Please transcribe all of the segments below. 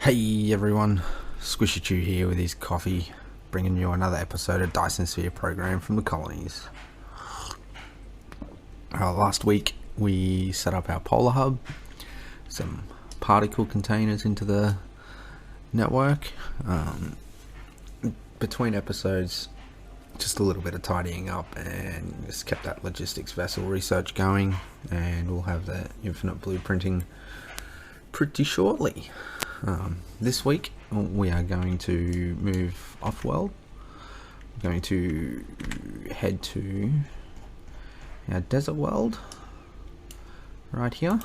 Hey everyone, Squishy Chew here with his coffee, bringing you another episode of Dyson Sphere Program from the colonies. Last week we set up our polar hub, some particle containers into the network. Between episodes, just a little bit of tidying up and just kept that logistics vessel research going, and we'll have the infinite blueprinting pretty shortly. This week we are going to move off-world. We're going to head to our desert world right here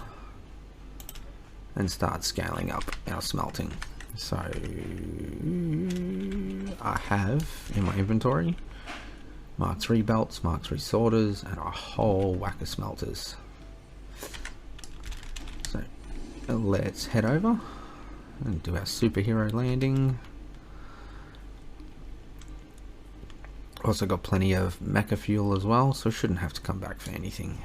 and start scaling up our smelting. So I have in my inventory Mark III belts, Mark III sorters, and a whole whack of smelters. So let's head over and do our superhero landing. Also got plenty of mecha fuel as well, so shouldn't have to come back for anything.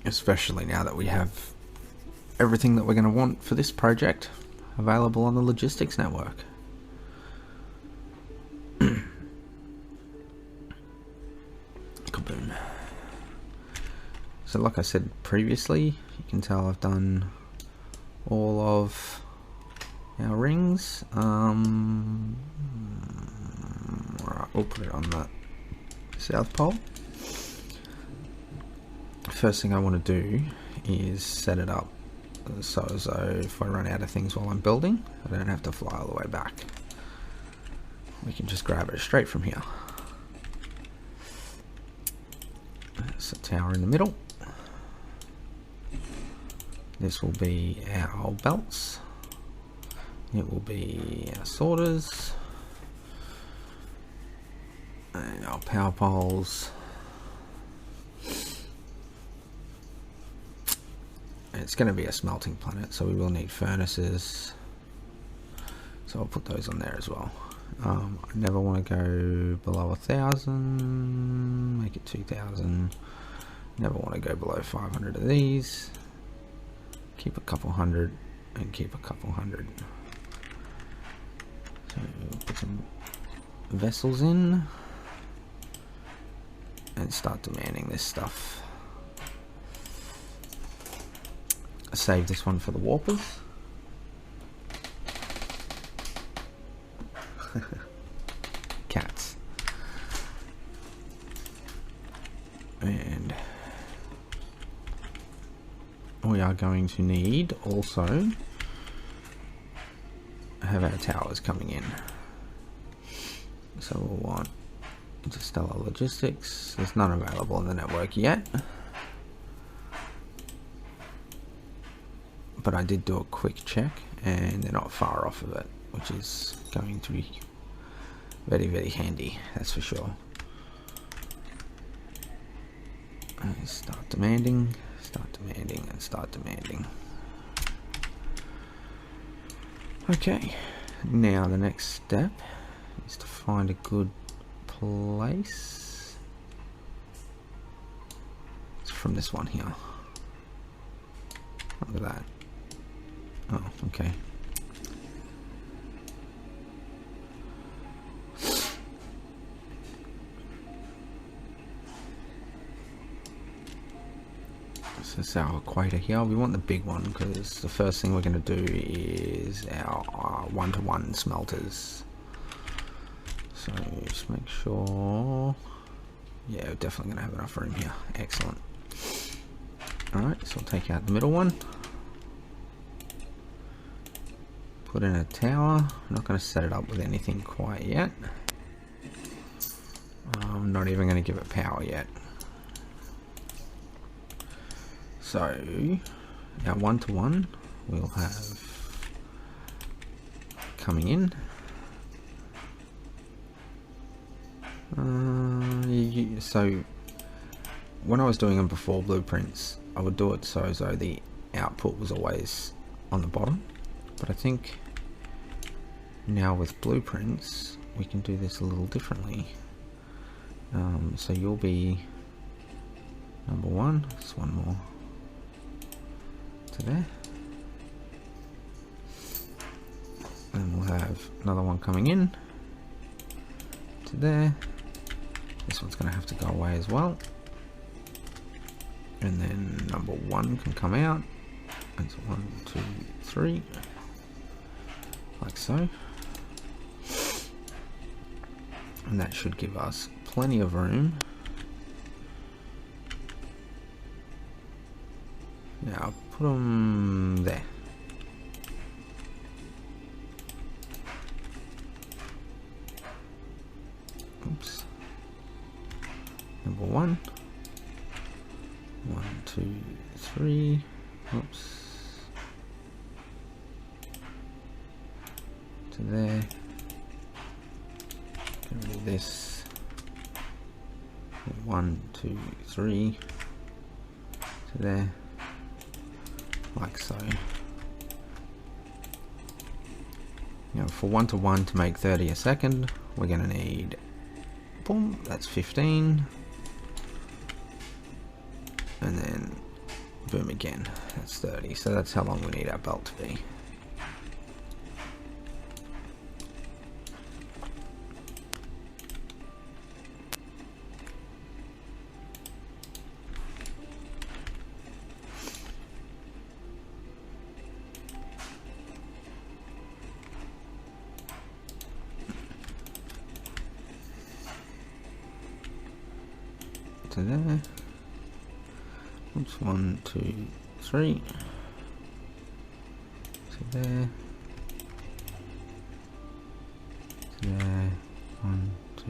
Especially now that we have everything that we're going to want for this project available on the logistics network. Kaboom. So like I said previously, you can tell I've done all of our rings. Right, we'll put it on the South Pole. First thing I want to do is set it up so if I run out of things while I'm building, I don't have to fly all the way back. We can just grab it straight from here. There's a tower in the middle. This will be our belts. It will be our sorters. And our power poles. It's going to be a smelting planet, so we will need furnaces. So I'll put those on there as well. I never want to go below 1,000. Make it 2,000. Never want to go below 500 of these. Keep a couple hundred and keep a couple hundred. So we'll put some vessels in and start demanding this stuff. Save this one for the warpers. Cats. And we are going to need also have our towers coming in. So we'll want Interstellar Logistics. There's none available in the network yet. But I did do a quick check and they're not far off of it, which is going to be very, very handy, that's for sure. And start demanding, and start demanding. Okay, now the next step is to find a good place. It's from this one here. Look at that. Oh, okay. So this is our equator here. We want the big one because the first thing we're going to do is our one-to-one smelters. So just make sure. Yeah, we're definitely going to have enough room here. Excellent. Alright, so we'll take out the middle one. Put in a tower. I'm not going to set it up with anything quite yet. I'm not even going to give it power yet. So our one-to-one we'll have coming in. So when I was doing them before blueprints, I would do it so as though the output was always on the bottom. But I think now with blueprints we can do this a little differently. So you'll be number 1. Just one more to there. And we'll have another one coming in to there. This one's going to have to go away as well. And then number 1 can come out. That's 1, 2, 3. Like so. And that should give us plenty of room. Now I'll put them there. Oops. Number 1. 1, 2, 3. Oops. To there. Get rid of this. 1, 2, 3. To there. Like so. Now for 1 to 1 to make 30 a second, we're going to need, boom, that's 15. And then boom again, that's 30. So that's how long we need our belt to be. To there. Oops, 1, 2, 3. To there. To there. 1, 2,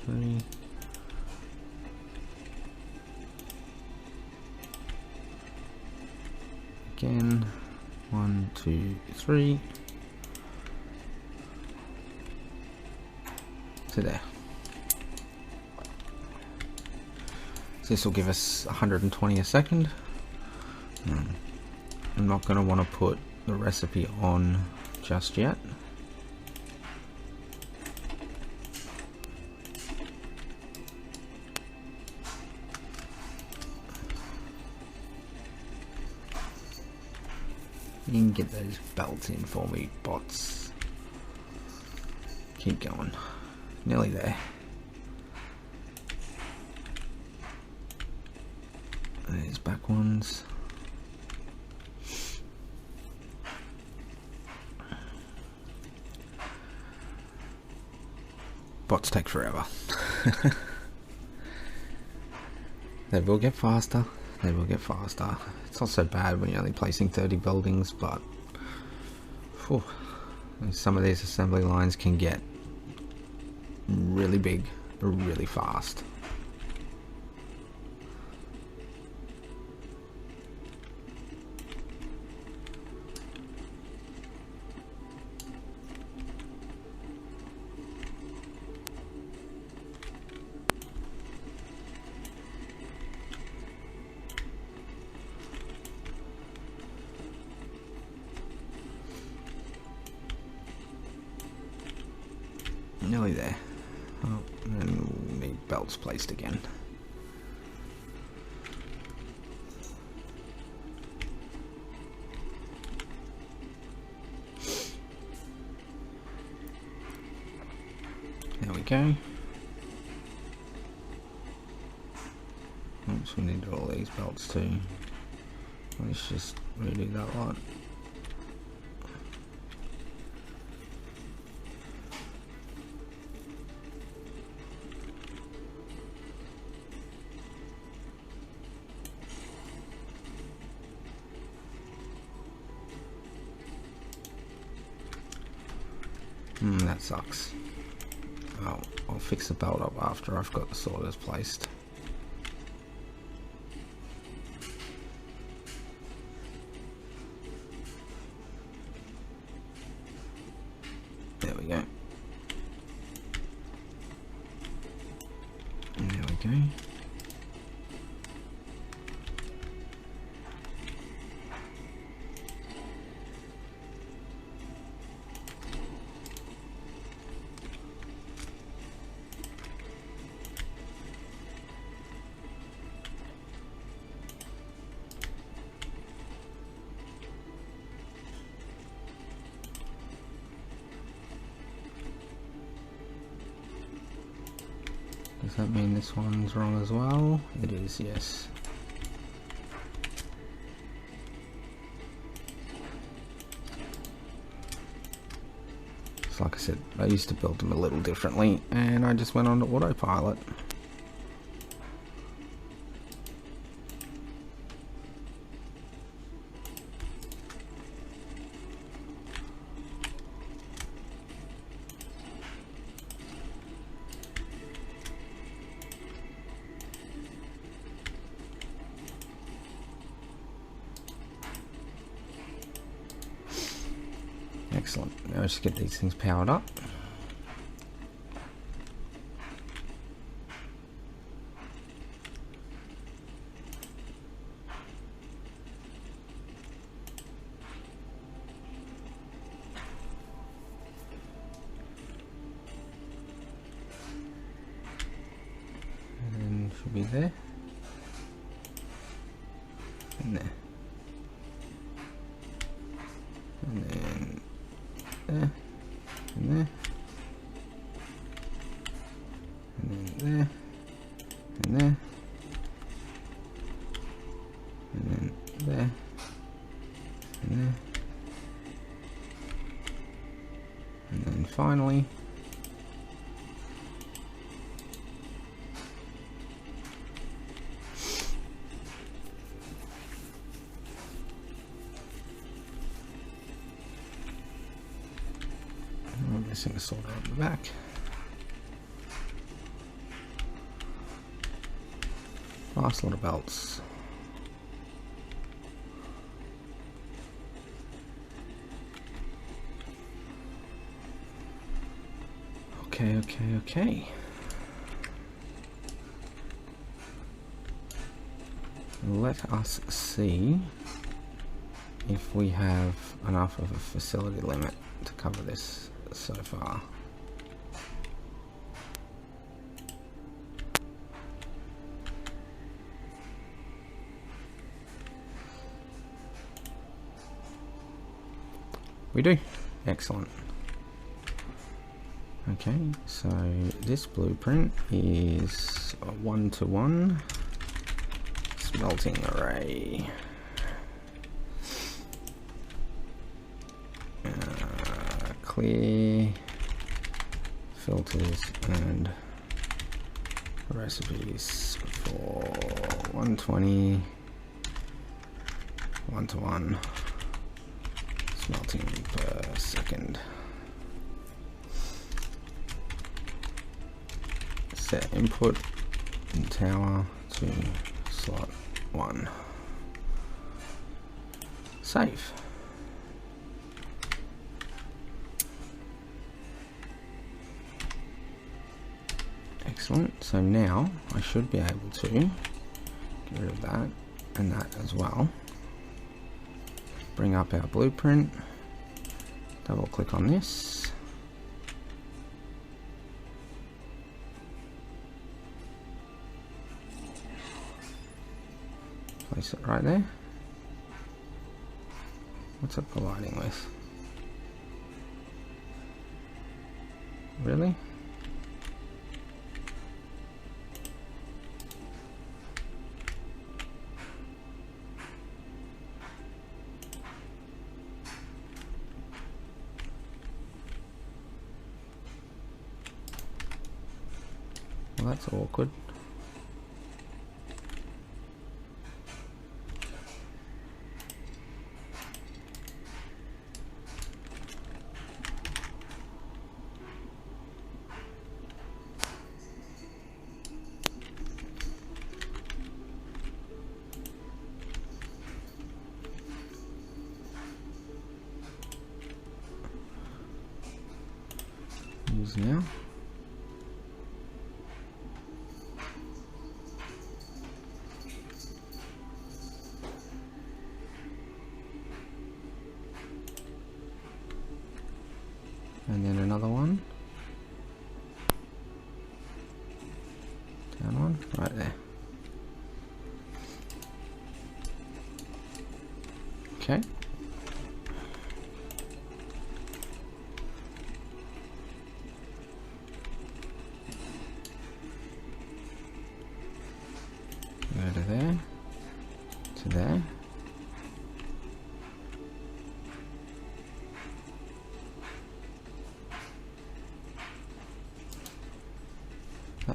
3. Again. 1, 2, 3. To there. So this will give us 120 a second. I'm not going to want to put the recipe on just yet. You can get those belts in for me, bots. Keep going. Nearly there. There's back ones. Bots take forever. They will get faster. They will get faster. It's not so bad when you're only placing 30 buildings, but whew, some of these assembly lines can get really big, really fast. Nearly there. Oh, and we'll need belts placed again. There we go. Oops, we need all these belts too. Let's just redo that lot. That sucks. Oh, I'll fix the belt up after I've got the sorters placed. There we go. And there we go. Does that mean this one's wrong as well? It is, yes. So like I said, I used to build them a little differently and I just went on to autopilot. Excellent. Now let's just get these things powered up. And should be there. And there. And then there, and there, and then there, and there, and then there, and there, and then finally missing a solder on the back. Last lot of belts. Okay. Let us see if we have enough of a facility limit to cover this so far. We do. Excellent. Okay, so this blueprint is a 1-to-1 smelting array. Clear filters and recipes for 120 1-to-1 smelting per second. Set input in tower to slot 1. Save. Excellent. So now I should be able to get rid of that and that as well. Bring up our blueprint. Double click on this. Place it right there. What's it colliding with? Really? Well, that's awkward. Use now. And then another one. Down one, right there. Okay.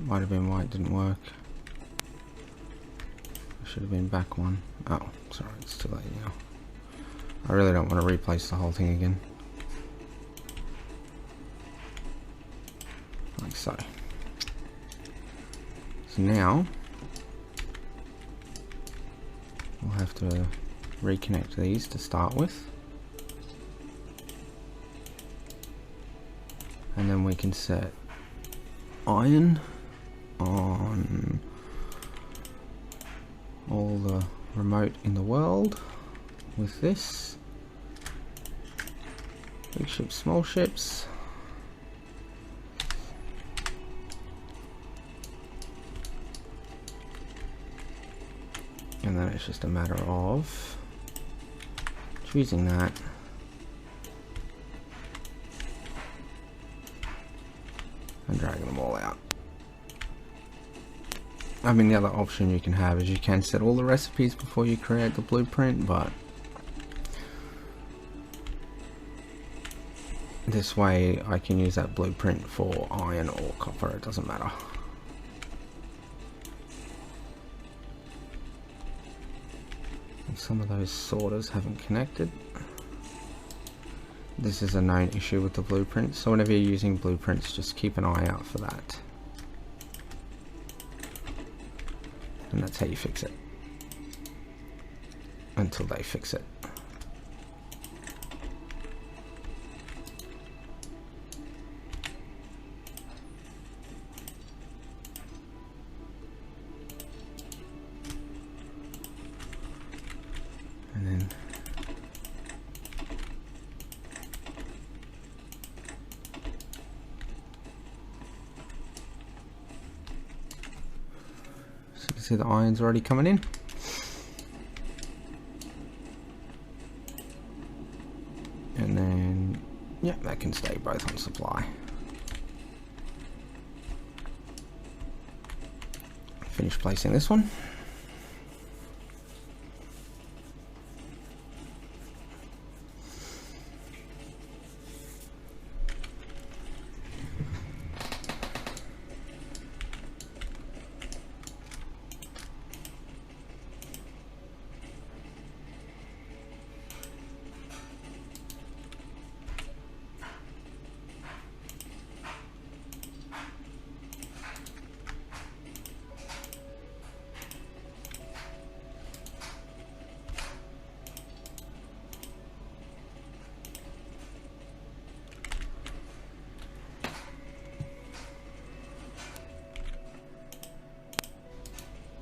That might have been why it didn't work. Should have been back one. Oh, sorry, it's too late now. I really don't want to replace the whole thing again. Like so. So now we'll have to reconnect these to start with. And then we can set iron on all the remote in the world with this. Big ships, small ships. And then it's just a matter of choosing that. And dragging them all out. I mean, the other option you can have is you can set all the recipes before you create the blueprint, but this way I can use that blueprint for iron or copper, it doesn't matter. And some of those sorters haven't connected. This is a known issue with the blueprints, so whenever you're using blueprints, just keep an eye out for that. And that's how you fix it. Until they fix it. And then see the iron's already coming in. And then, yeah, that can stay both on supply. Finish placing this one.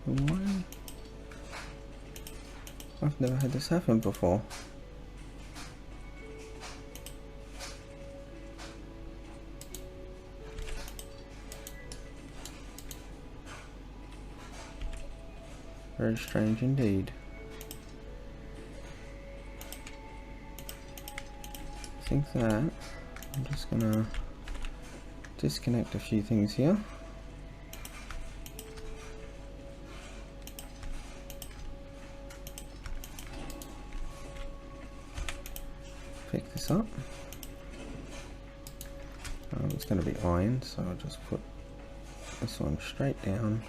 Why? I've never had this happen before. Very strange indeed. I think that I'm just gonna disconnect a few things here. Pick this up. It's going to be iron, so I'll just put this one straight down.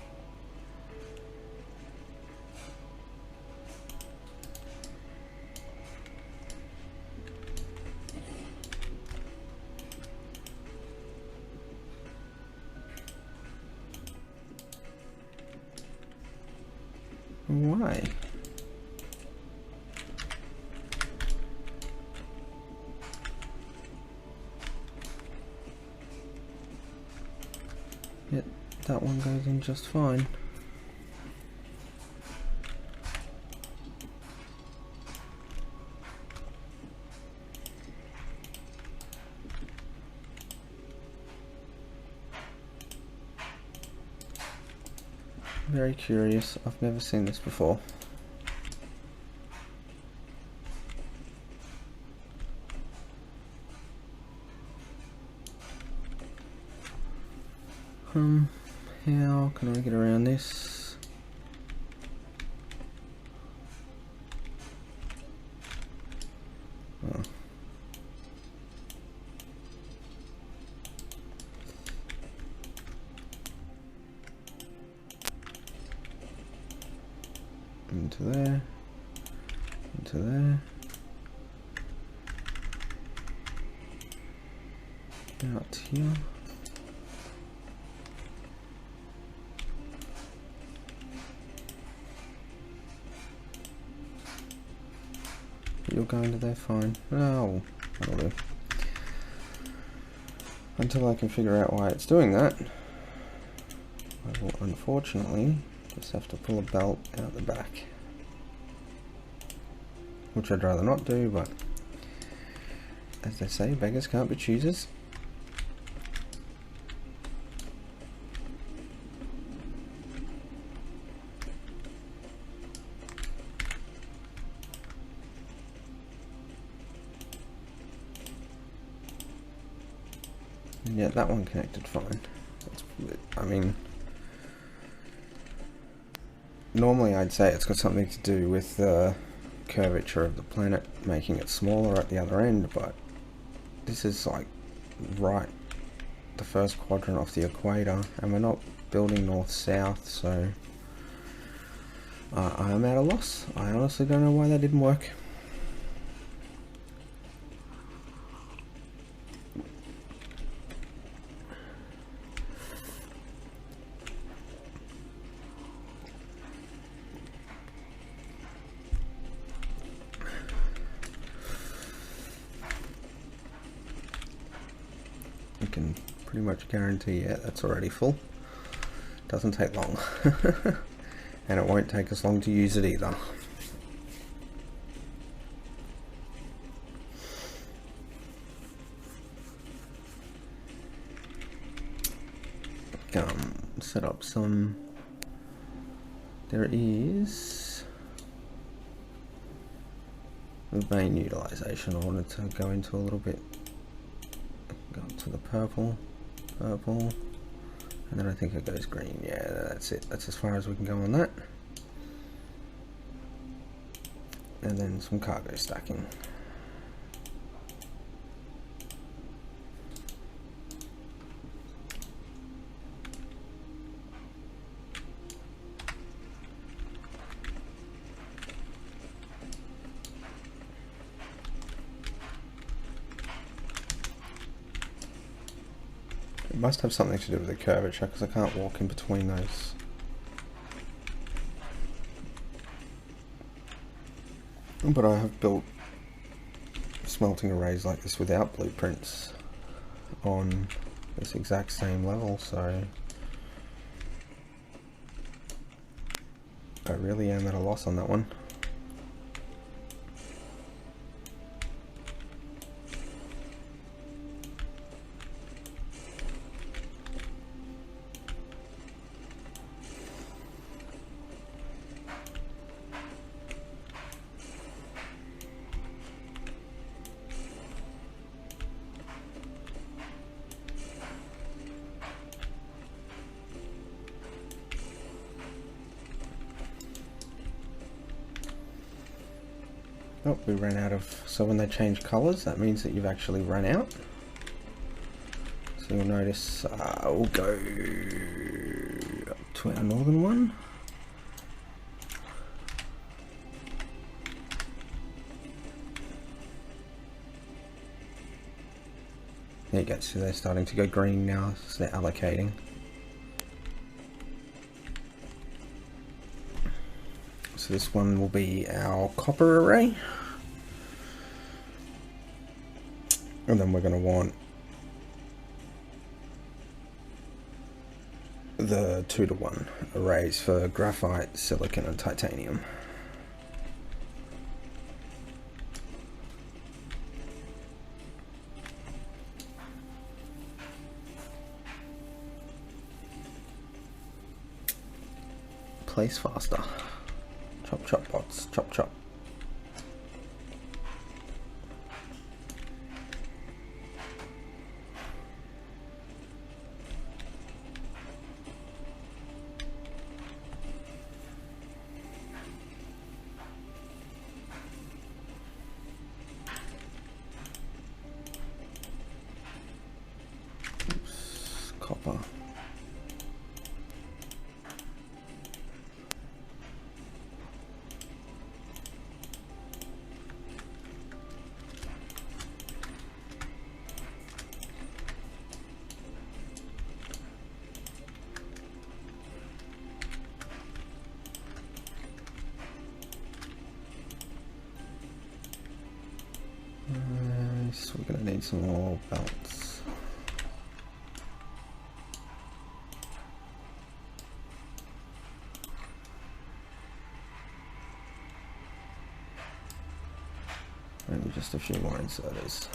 Why? Yet that one goes in just fine. Very curious, I've never seen this before. How can I get around this? Oh. into there, into there, out here. You'll go into there, fine. Oh, that'll do. Until I can figure out why it's doing that, I will unfortunately just have to pull a belt out the back. Which I'd rather not do, but as they say, beggars can't be choosers. And yeah, that one connected fine. I mean, normally I'd say it's got something to do with the curvature of the planet, making it smaller at the other end, but this is like right the first quadrant off the equator, and we're not building north-south, so I am at a loss. I honestly don't know why that didn't work. You can pretty much guarantee, yeah, that's already full. Doesn't take long. And it won't take us long to use it either. Set up some, there is the vein utilization. I wanted to go into a little bit, go up to the purple, and then I think it goes green. Yeah, that's it. That's as far as we can go on that. And then some cargo stacking. It must have something to do with the curvature, because I can't walk in between those. But I have built smelting arrays like this without blueprints on this exact same level, so I really am at a loss on that one. Oh, we ran out of, so when they change colours, that means that you've actually run out. So you'll notice, we'll go up to our northern one. There you go, so they're starting to go green now, so they're allocating. So this one will be our copper array. And then we're going to want the 2-to-1 arrays for graphite, silicon and titanium. Place faster. Chop chop bots, chop chop. Oops, copper. need some more belts. Maybe just a few more inserters.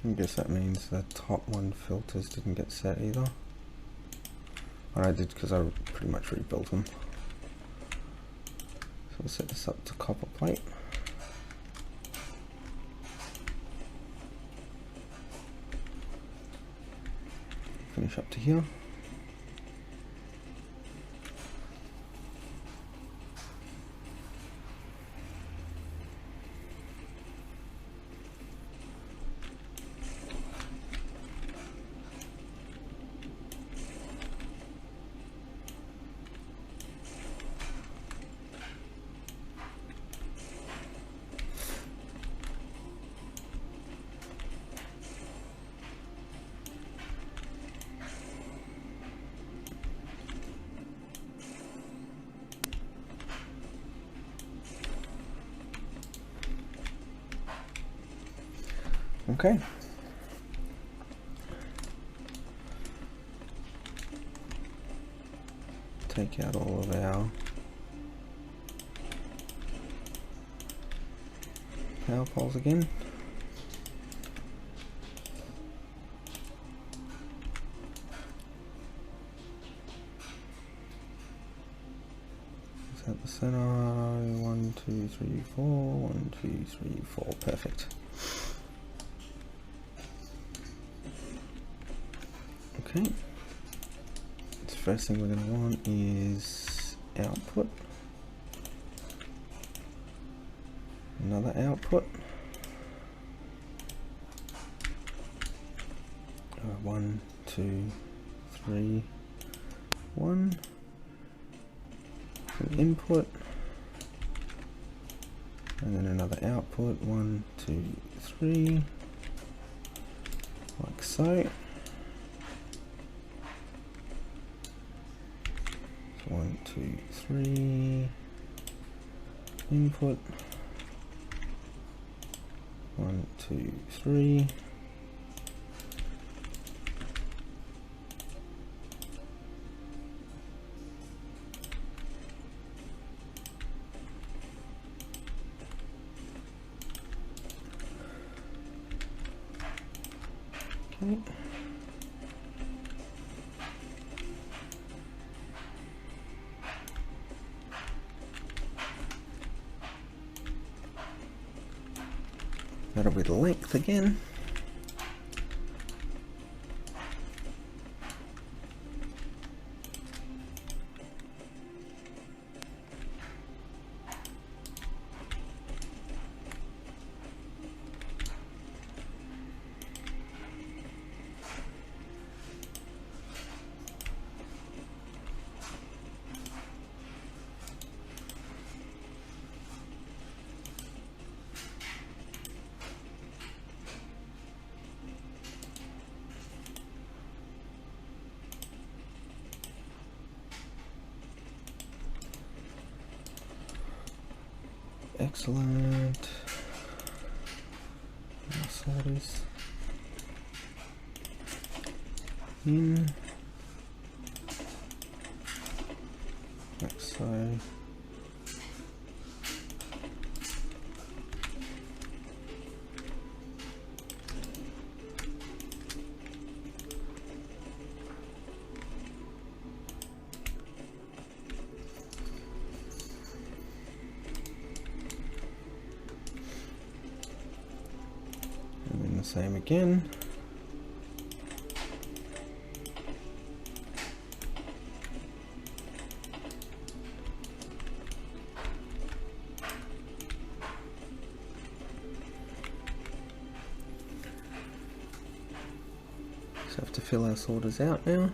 I guess that means the top one filters didn't get set either. And I did because I pretty much rebuilt them. So we'll set this up to copper plate. Finish up to here. Okay. Take out all of our power poles again. Is that the center? 1, 2, 3, 4. 1, 2, 3, 4. Perfect. Okay, the first thing we're going to want is output, another output, 1, 2, 3, 1, an input, and then another output, 1, 2, 3, like so. 1, 2, 3, input, 1, 2, 3, okay. That'll be the length again. Excellent. Solders in, like so. Same again. have to fill our sorters out now.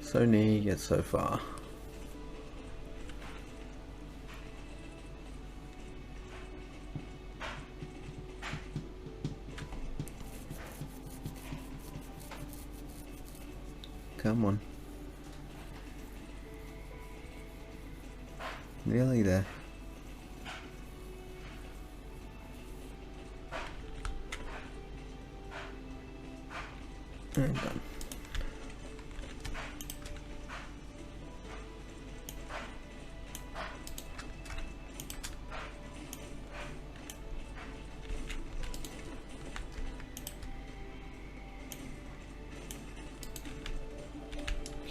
So near yet so far. Come on. Nearly there. And done.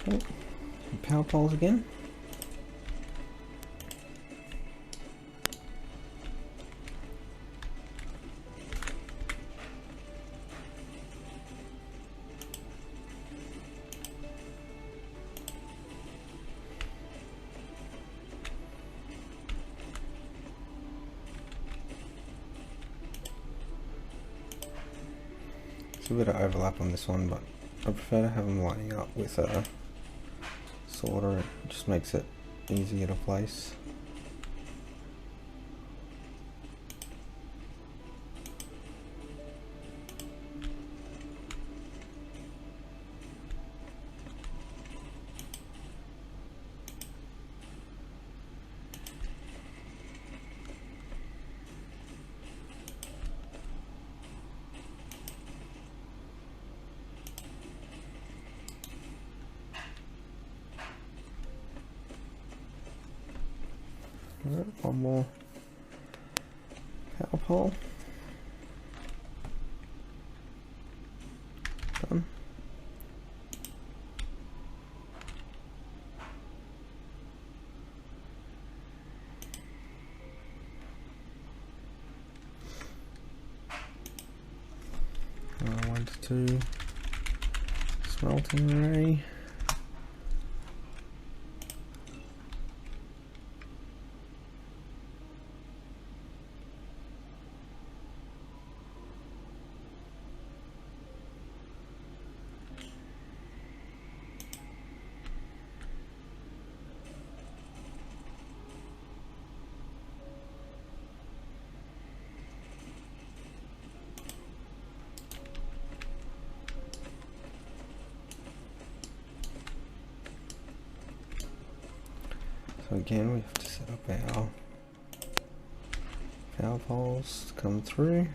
Okay, power poles again. There's a bit of overlap on this one, but I prefer to have them lining up with a sorter. It just makes it easier to place. Alright, one more power pole. Done. One to two smelting array. So again, we have to set up our power poles to come through.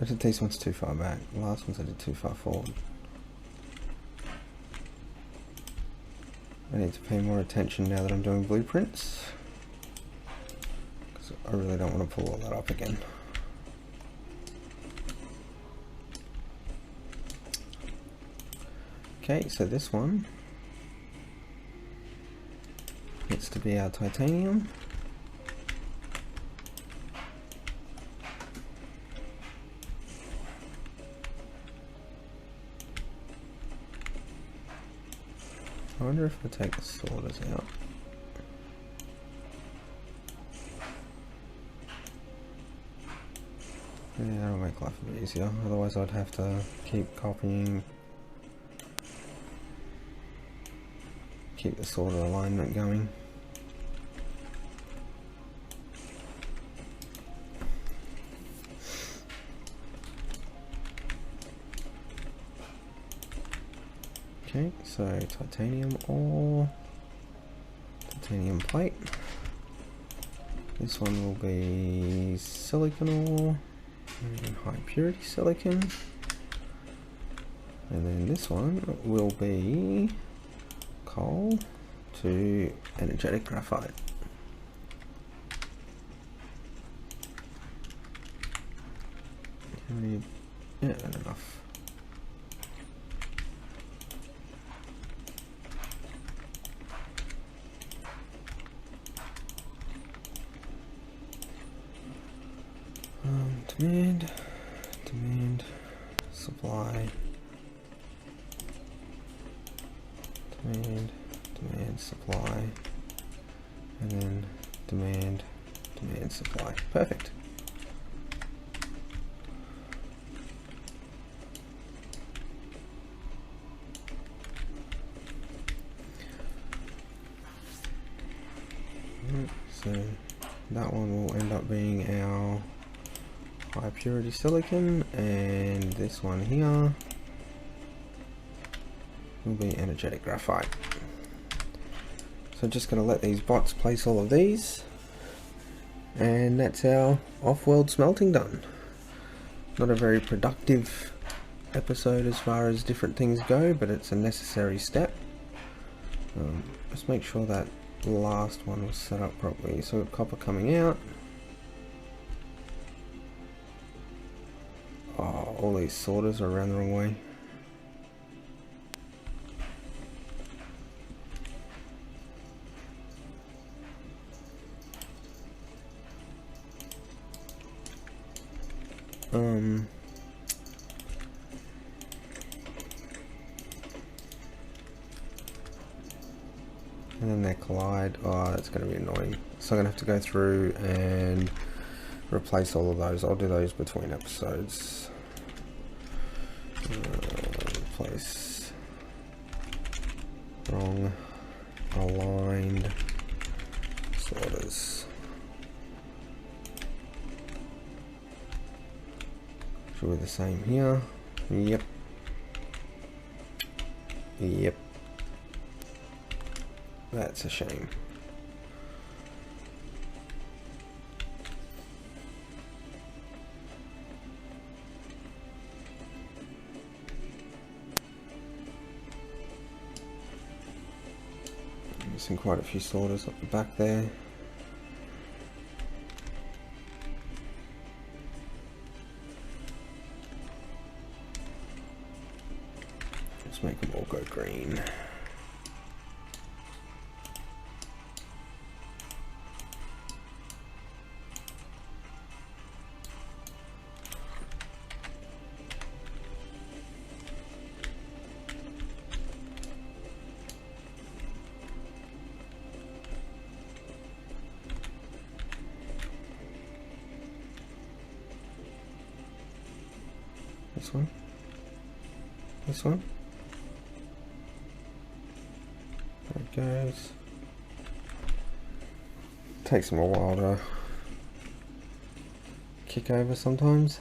I did these ones too far back. The last ones I did too far forward. I need to pay more attention now that I'm doing blueprints, because I really don't want to pull all that up again. Okay, so this one gets to be our titanium. I wonder if we take the sorters out. Yeah, that'll make life a bit easier. Otherwise I'd have to keep copying, keep the sorter alignment going. Okay, so titanium ore, titanium plate. This one will be silicon ore and high purity silicon. And then this one will be coal to energetic graphite. Yeah, and enough. Demand, supply, demand, supply, and then demand, supply. Perfect. So that one will end up being our high purity silicon, and this one here will be energetic graphite. So just going to let these bots place all of these, and that's our off-world smelting done. Not a very productive episode as far as different things go, but it's a necessary step. Let's make sure that the last one was set up properly. So we've got copper coming out. Oh, all these sorters are around the wrong way. And then they collide. Oh, that's going to be annoying. So I'm going to have to go through and replace all of those. I'll do those between episodes. Replace wrong aligned sorters. Should be the same here. Yep. Yep. That's a shame. Missing quite a few sorters up the back there. Let's make them all go green. This one. This one. There it goes. Takes them a while to kick over sometimes.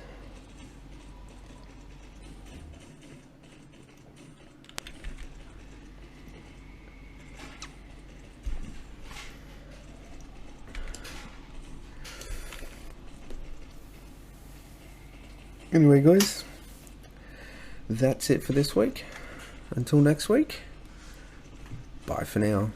Anyway guys, that's it for this week. Until next week, bye for now.